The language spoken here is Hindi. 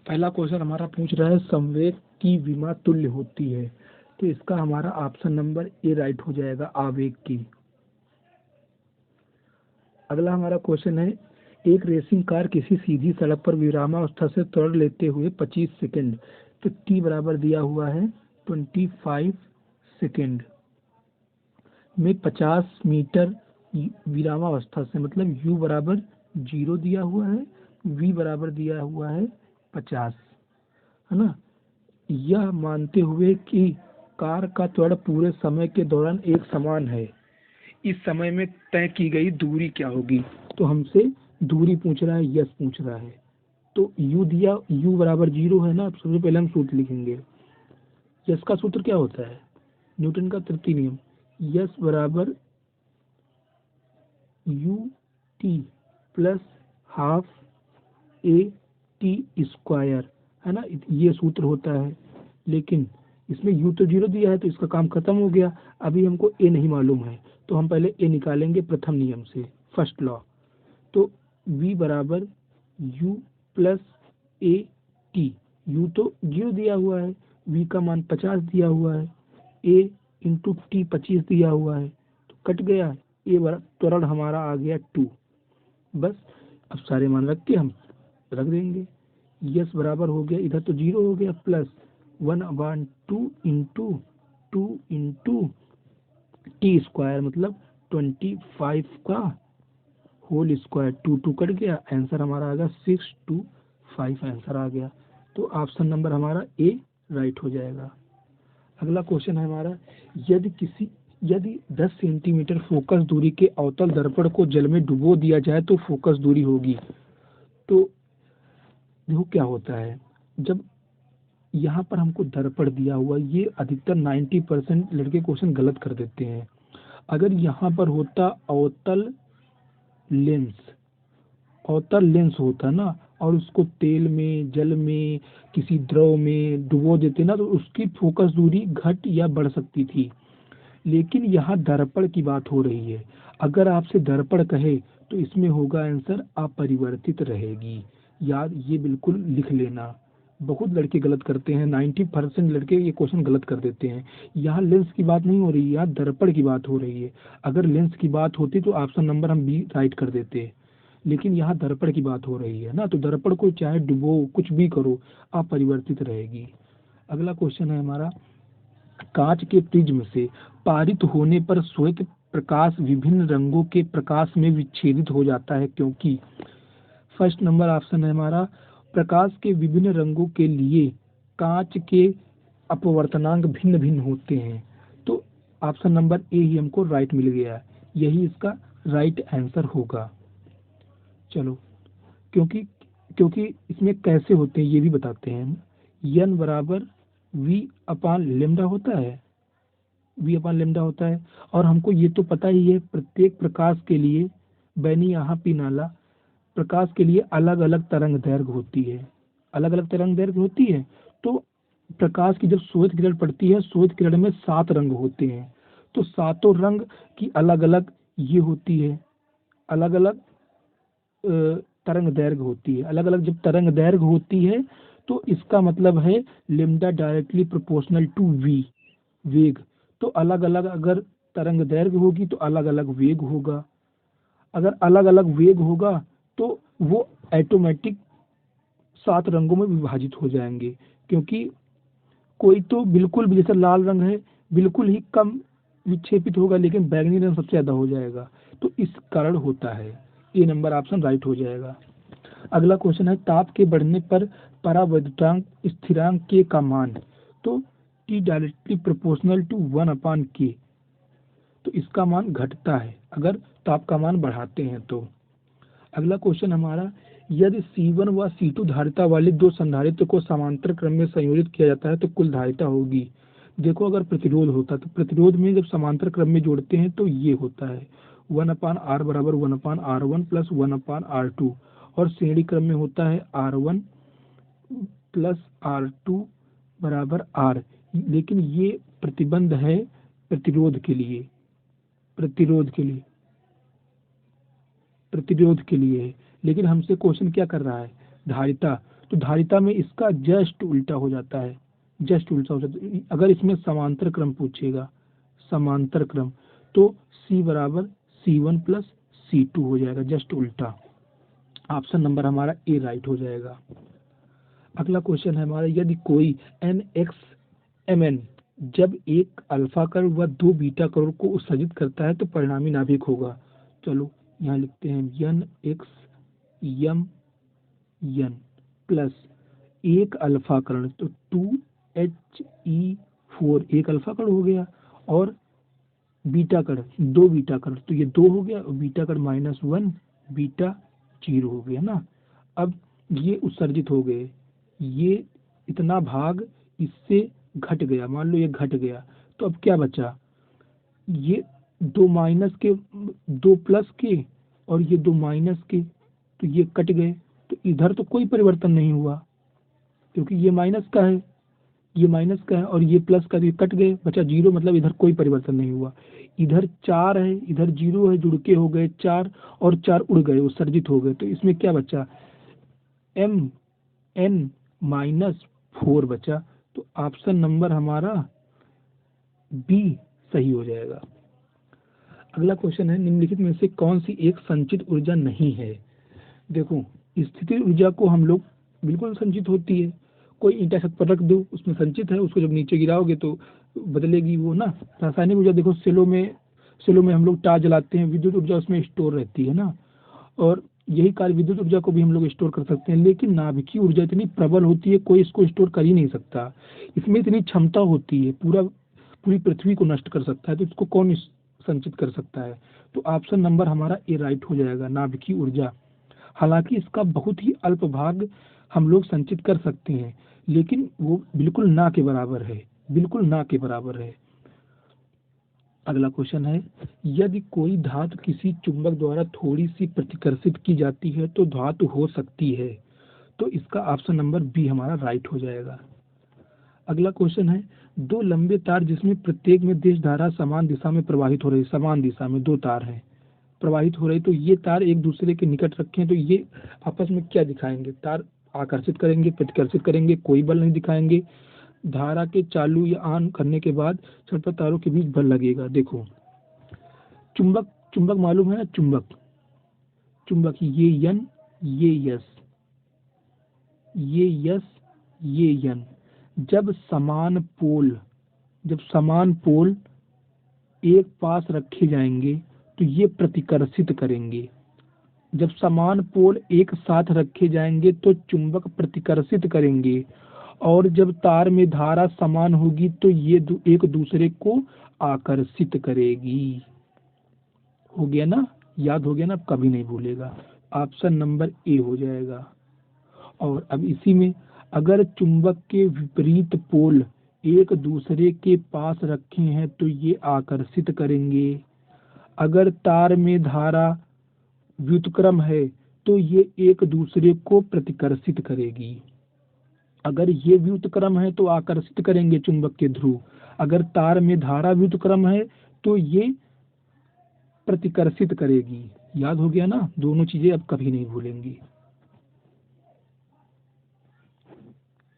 पहला क्वेश्चन हमारा पूछ रहा है संवेग की विमा तुल्य होती है, तो इसका हमारा ऑप्शन नंबर ए राइट हो जाएगा, आवेग की। अगला हमारा क्वेश्चन है एक रेसिंग कार किसी सीधी सड़क पर विरामावस्था से त्वरण लेते हुए 25 सेकंड, तो टी बराबर दिया हुआ है 25 सेकंड में 50 मीटर विरामावस्था से, मतलब u बराबर 0 दिया हुआ है, v बराबर दिया हुआ है 50, है ना। यह मानते हुए कि कार का त्वरण पूरे समय के दौरान एक समान है, इस समय में तय की गई दूरी क्या होगी। तो हमसे दूरी पूछ रहा है, यस पूछ रहा है। तो u दिया, u बराबर 0 है ना। सबसे पहले हम सूत्र लिखेंगे। यस का सूत्र क्या होता है, न्यूटन का तृतीय नियम, यस बराबर U T plus half A T square, है ना। ये सूत्र होता है, लेकिन इसमें u तो 0 दिया है तो इसका काम खत्म हो गया। अभी हमको a नहीं मालूम है, तो हम पहले a निकालेंगे प्रथम नियम से, फर्स्ट लॉ। तो v बराबर u plus A T, u तो 0 दिया हुआ है, v का मान 50 दिया हुआ है, a इंटू टी 25 दिया हुआ है, तो कट गया, a त्वरण हमारा आ गया 2। बस अब सारे मान रख के हम रख देंगे। यस बराबर हो गया, इधर तो 0 हो गया, प्लस 1/2 इंटू 2 टी स्क्वायर, मतलब 25 का होल स्क्वायर, 2 कट गया, आंसर हमारा आ गया 625, आंसर आ गया। तो ऑप्शन नंबर हमारा ए राइट हो जाएगा। अगला क्वेश्चन है हमारा, यदि 10 सेंटीमीटर फोकस दूरी के अवतल दर्पण को जल में डुबो दिया जाए तो फोकस दूरी होगी। तो देखो क्या होता है, जब यहाँ पर हमको दर्पण दिया हुआ, ये अधिकतर 90% लड़के क्वेश्चन गलत कर देते हैं। अगर यहाँ पर होता अवतल लेंस होता ना, और उसको तेल में, जल में, किसी द्रव में डुबो देते ना, तो उसकी फोकस दूरी घट या बढ़ सकती थी। लेकिन यहाँ दर्पण की बात हो रही है, अगर आपसे दर्पण कहे तो इसमें होगा आंसर अपरिवर्तित रहेगी। याद, ये बिल्कुल लिख लेना। बहुत लड़के गलत करते हैं, 90% लड़के ये क्वेश्चन गलत कर देते हैं। यहाँ लेंस की बात नहीं हो रही है, यहाँ दर्पण की बात हो रही है। अगर लेंस की बात होती तो ऑप्शन नंबर हम बी राइट कर देते, लेकिन यहाँ दर्पण की बात हो रही है ना, तो दर्पण को चाहे डुबो, कुछ भी करो, अपरिवर्तित रहेगी। अगला क्वेश्चन है हमारा, कांच के प्रिज्म से पारित होने पर श्वेत प्रकाश विभिन्न रंगों के प्रकाश में विच्छेदित हो जाता है, क्योंकि फर्स्ट नंबर ऑप्शन है हमारा, प्रकाश के विभिन्न रंगों के लिए कांच के अपवर्तनांक भिन्न भिन्न होते हैं। तो ऑप्शन नंबर ए ही हमको राइट मिल गया, यही इसका राइट आंसर होगा। चलो, क्योंकि क्योंकि इसमें कैसे होते हैं ये भी बताते हैं। यन बराबर वी अपान लेमडा होता है, और हमको ये तो पता ही है, प्रत्येक प्रकाश के लिए बैनी यहाँ पिनाला प्रकाश के लिए अलग अलग तरंग दैर्घ्य होती है, अलग अलग तरंग दैर्घ्य होती है। तो प्रकाश की जब श्वेत किरण पड़ती है, श्वेत किरण में 7 रंग होते हैं, तो सातों रंग की अलग अलग ये होती है, अलग अलग तरंग दैर्घ्य होती है। अलग अलग जब तरंग दैर्घ्य होती है तो इसका मतलब है lambda directly proportional to V, वेग। तो अलग अलग अगर तरंग दैर्घ्य होगी तो अलग अलग वेग होगा, अगर अलग अलग वेग होगा तो वो ऑटोमेटिक 7 रंगों में विभाजित हो जाएंगे। क्योंकि कोई तो बिल्कुल भी, जैसे लाल रंग है, बिल्कुल ही कम विक्षेपित होगा, लेकिन बैंगनी रंग सबसे ज्यादा हो जाएगा, तो इस कारण होता है। ए नंबर ऑप्शन राइट हो जाएगा। अगला क्वेश्चन है, ताप के बढ़ने पर परावैद्युतांक स्थिरांक के का मान, तो T directly proportional to 1/k, तो इसका मान घटता है अगर ताप का मान बढ़ाते हैं तो। अगला क्वेश्चन हमारा, यदि C1 व C2 धारिता वाले दो संधारित्र को समांतर क्रम में संयोजित किया जाता है तो कुल धारिता होगी। देखो, अगर प्रतिरोध होता तो प्रतिरोध में जब समांतर क्रम में जोड़ते हैं तो ये होता है 1/R बराबर 1/R1 प्लस 1/R2, और श्रेणी क्रम में होता है R1 प्लस R2 बराबर R। लेकिन ये प्रतिबंध है प्रतिरोध के लिए, प्रतिरोध के लिए है। लेकिन हमसे क्वेश्चन क्या कर रहा है, धारिता। तो धारिता में इसका जस्ट उल्टा हो जाता है, जस्ट उल्टा हो जाता है। अगर इसमें समांतर क्रम पूछेगा, समांतर क्रम, तो C बराबर C1 प्लस C2 हो जाएगा, जस्ट उल्टा। ऑप्शन नंबर हमारा ए राइट हो जाएगा। अगला क्वेश्चन है हमारा, यदि कोई NXMN जब एक अल्फा कण व दो बीटा कण को उत्सर्जित करता है तो परिणामी नाभिक होगा। चलो यहाँ लिखते हैं NXMN प्लस एक अल्फा कण, तो 2He4 एक अल्फा कण हो गया, और बीटा कण दो बीटा कण, तो ये 2 हो गया, और बीटा कण -1 बीटा 0 हो गया ना। अब ये उत्सर्जित हो गए, ये इतना भाग इससे घट गया, मान लो ये घट गया, तो अब क्या बचा, ये 2 माइनस के 2 प्लस के और ये 2 माइनस के, तो ये कट गए, तो इधर तो कोई परिवर्तन नहीं हुआ क्योंकि ये माइनस का है, ये माइनस का है, और ये प्लस का, तो ये कट गए, बचा 0, मतलब इधर कोई परिवर्तन नहीं हुआ। इधर 4 है, इधर 0 है, जुड़ के हो गए 4, और 4 उड़ गए, उत्सर्जित हो गए, तो इसमें क्या बचा, MN-4 बचा। तो ऑप्शन नंबर हमारा बी सही हो जाएगा। अगला क्वेश्चन है, निम्नलिखित में से कौन सी एक संचित ऊर्जा नहीं है। देखो, स्थितिज ऊर्जा को हम लोग बिल्कुल संचित होती है, कोई ईंटा छत पर रख दो, उसमें संचित है, उसको जब नीचे गिराओगे तो बदलेगी वो ना। रासायनिक ऊर्जा देखो, सेलों में हम लोग टार जलाते हैं, विद्युत ऊर्जा उसमें स्टोर रहती है ना, और यही कार्य विद्युत ऊर्जा को भी हम लोग स्टोर कर सकते हैं। लेकिन नाभिकीय ऊर्जा इतनी प्रबल होती है, कोई इसको स्टोर कर ही नहीं सकता, इसमें इतनी क्षमता होती है, पूरी पृथ्वी को नष्ट कर सकता है, तो इसको कौन संचित कर सकता है। तो ऑप्शन नंबर हमारा ए राइट हो जाएगा, नाभिकीय ऊर्जा। हालांकि इसका बहुत ही अल्प भाग हम लोग संचित कर सकते हैं, लेकिन वो बिल्कुल ना के बराबर है, बिल्कुल ना के बराबर है। अगला क्वेश्चन है, यदि कोई धातु किसी चुंबक द्वारा थोड़ी सी प्रतिकर्षित की जाती है तो धातु हो सकती है। तो इसका ऑप्शन नंबर बी हमारा राइट हो जाएगा। अगला क्वेश्चन है, दो लंबे तार जिसमें प्रत्येक में देश धारा समान दिशा में प्रवाहित हो रही, समान दिशा में दो तार हैं प्रवाहित हो रही, तो ये तार एक दूसरे के निकट रखें तो ये आपस में क्या दिखाएंगे, तार आकर्षित करेंगे, प्रतिकर्षित करेंगे, कोई बल नहीं दिखाएंगे। धारा के चालू या ऑन करने के बाद छटपट तारों के बीच बल लगेगा। देखो, चुंबक चुंबक मालूम है ना, चुंबक ये यन, ये यस, ये यस, ये यन। जब समान पोल एक पास रखे जाएंगे तो ये प्रतिकर्षित करेंगे। जब समान पोल एक साथ रखे जाएंगे तो चुंबक प्रतिकर्षित करेंगे, और जब तार में धारा समान होगी तो ये एक दूसरे को आकर्षित करेगी। हो गया ना, याद हो गया ना, कभी नहीं भूलेगा। ऑप्शन नंबर ए हो जाएगा। और अब इसी में, अगर चुंबक के विपरीत पोल एक दूसरे के पास रखे हैं तो ये आकर्षित करेंगे। अगर तार में धारा व्युत्क्रम है तो ये एक दूसरे को प्रतिकर्षित करेगी। अगर ये व्युत्क्रम है तो आकर्षित करेंगे चुंबक के ध्रुव, अगर तार में धारा व्युत्क्रम है तो ये प्रतिकर्षित करेगी। याद हो गया ना, दोनों चीजें अब कभी नहीं भूलेंगी।